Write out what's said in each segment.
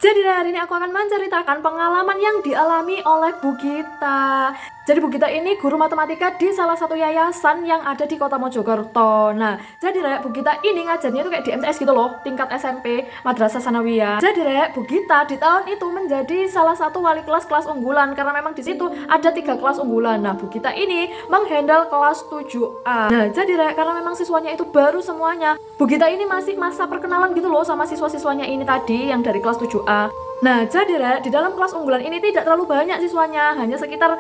Jadi hari ini aku akan menceritakan pengalaman yang dialami oleh Bu Gita. Jadi Bu Gita ini guru matematika di salah satu yayasan yang ada di kota Mojokerto. Nah, jadi Bu Gita ini ngajarnya itu kayak di MTS gitu loh, tingkat SMP, Madrasah Sanawiyah. Jadi Bu Gita di tahun itu menjadi salah satu wali kelas unggulan karena memang di situ ada 3 kelas unggulan. Nah, Bu Gita ini menghandle kelas 7A. Nah, jadi karena memang siswanya itu baru semuanya, Bu Gita ini masih masa perkenalan gitu loh sama siswa-siswanya ini tadi yang dari kelas 7A. Nah, jadi di dalam kelas unggulan ini tidak terlalu banyak siswanya, hanya sekitar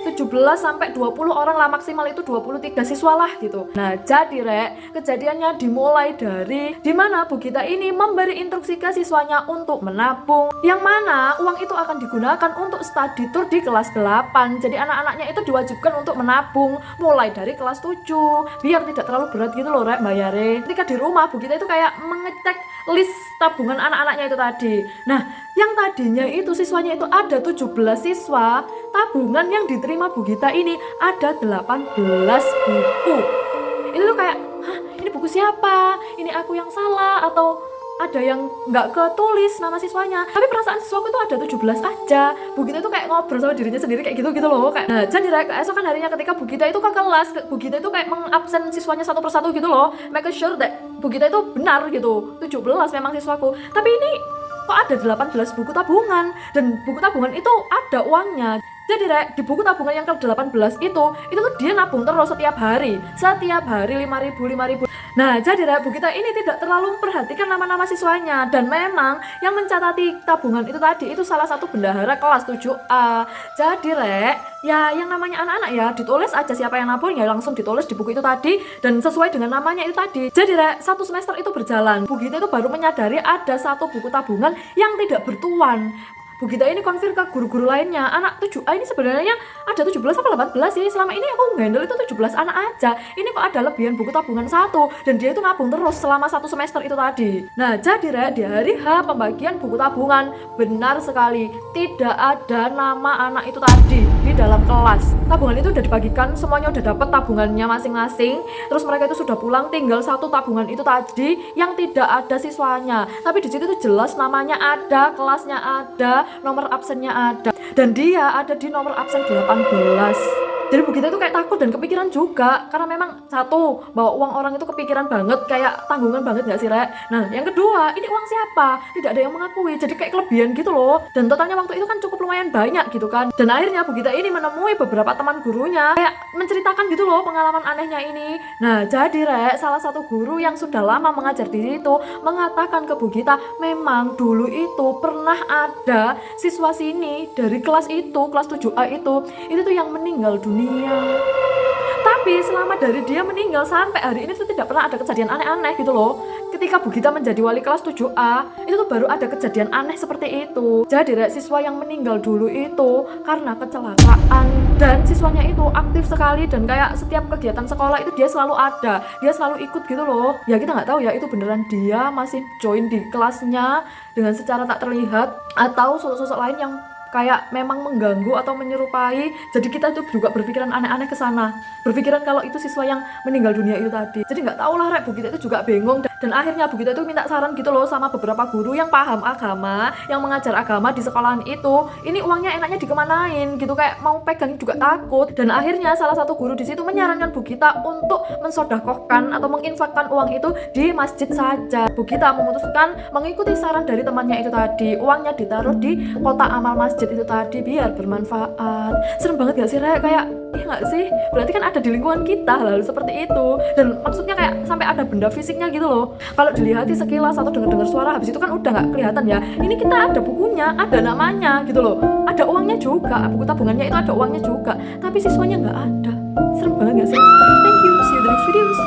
17-20 orang lah, maksimal itu 23 siswa lah gitu. Nah, jadi kejadiannya dimulai dari dimana Bu Gita ini memberi instruksi ke siswanya untuk menabung, yang mana uang itu akan digunakan untuk study tour di kelas 8. Jadi anak-anaknya itu diwajibkan untuk menabung mulai dari kelas 7 biar tidak terlalu berat gitu loh bayare. Ketika di rumah Bu Gita itu kayak mengecek list tabungan anak-anaknya itu tadi. Nah, yang tadinya itu siswanya itu ada 17 siswa, tabungan yang diterima Bu Gita ini ada 18 buku. Itu tuh kayak, hah, ini buku siapa? Ini aku yang salah atau ada yang nggak ketulis nama siswanya? Tapi perasaan siswaku itu ada 17 aja. Bu Gita itu kayak ngobrol sama dirinya sendiri kayak gitu loh. Kayak, nah, jadi keesokan harinya ketika Bu Gita itu ke kelas, Bu Gita itu kayak mengabsen siswanya satu persatu gitu loh, make sure that Bu Gita itu benar gitu, 17 memang siswaku. Tapi ini kok ada 18 buku tabungan, dan buku tabungan itu ada uangnya. Jadi di buku tabungan yang ke-18 itu tuh dia nabung terus setiap hari 5.000. Nah, jadi Bu Gita ini tidak terlalu memperhatikan nama-nama siswanya, dan memang yang mencatati tabungan itu tadi itu salah satu bendahara kelas 7A. Jadi ya yang namanya anak-anak ya ditulis aja siapa yang nabung ya langsung ditulis di buku itu tadi dan sesuai dengan namanya itu tadi. Jadi satu semester itu berjalan, Bu Gita itu baru menyadari ada satu buku tabungan yang tidak bertuan. Bu Gita ini konfir ke guru-guru lainnya, anak 7A ini sebenarnya ada 17 apa 18 sih, selama ini aku ngehandle itu 17 anak aja, ini kok ada lebihan buku tabungan 1, dan dia itu nabung terus selama 1 semester itu tadi. Nah, jadi di hari H pembagian buku tabungan, benar sekali tidak ada nama anak itu tadi di dalam kelas. Tabungan itu udah dibagikan, semuanya udah dapat tabungannya masing-masing, terus mereka itu sudah pulang, tinggal satu tabungan itu tadi yang tidak ada siswanya. Tapi di situ tuh jelas namanya ada, kelasnya ada, nomor absennya ada, dan dia ada di nomor absen 18. Jadi Bu Gita itu kayak takut dan kepikiran juga, karena memang satu, bawa uang orang itu kepikiran banget, kayak tanggungan banget gak sih Nah, yang kedua, ini uang siapa? Tidak ada yang mengakui, jadi kayak kelebihan gitu loh, dan totalnya waktu itu kan cukup lumayan banyak gitu kan. Dan akhirnya Bu Gita ini menemui beberapa teman gurunya, kayak menceritakan gitu loh pengalaman anehnya ini. Nah, jadi salah satu guru yang sudah lama mengajar di situ mengatakan ke Bu Gita, memang dulu itu pernah ada siswa sini dari kelas itu, kelas 7A itu tuh yang meninggal dunia. Tapi selama dari dia meninggal sampai hari ini tuh tidak pernah ada kejadian aneh-aneh gitu loh. Ketika Bu Gita menjadi wali kelas 7A, itu tuh baru ada kejadian aneh seperti itu. Jadi siswa yang meninggal dulu itu karena kecelakaan, dan siswanya itu aktif sekali, dan kayak setiap kegiatan sekolah itu dia selalu ada, dia selalu ikut gitu loh. Ya kita nggak tahu ya itu beneran dia masih join di kelasnya dengan secara tak terlihat, atau sosok-sosok lain yang kayak memang mengganggu atau menyerupai. Jadi kita tuh juga berpikiran aneh-aneh ke sana, berpikiran kalau itu siswa yang meninggal dunia itu tadi. Jadi nggak tahu lah Bu Gita itu juga bingung, dan akhirnya Bu Gita itu minta saran gitu loh sama beberapa guru yang paham agama, yang mengajar agama di sekolahan itu. Ini uangnya enaknya dikemanain gitu, kayak mau pegang juga takut. Dan akhirnya salah satu guru di situ menyarankan Bu Gita untuk mensodakohkan atau menginfakkan uang itu di masjid saja. Bu Gita memutuskan mengikuti saran dari temannya itu tadi, uangnya ditaruh di kotak amal masjid itu tadi biar bermanfaat. Serem banget gak sih kayak iya gak sih, berarti kan ada di lingkungan kita lalu seperti itu, dan maksudnya kayak sampai ada benda fisiknya gitu loh. Kalau dilihat sekilas atau dengar suara, habis itu kan udah gak kelihatan ya. Ini kita ada bukunya, ada namanya gitu loh, ada uangnya juga, buku tabungannya itu ada uangnya juga, tapi siswanya gak ada. Serem banget gak sih? Thank you, see you in the next videos.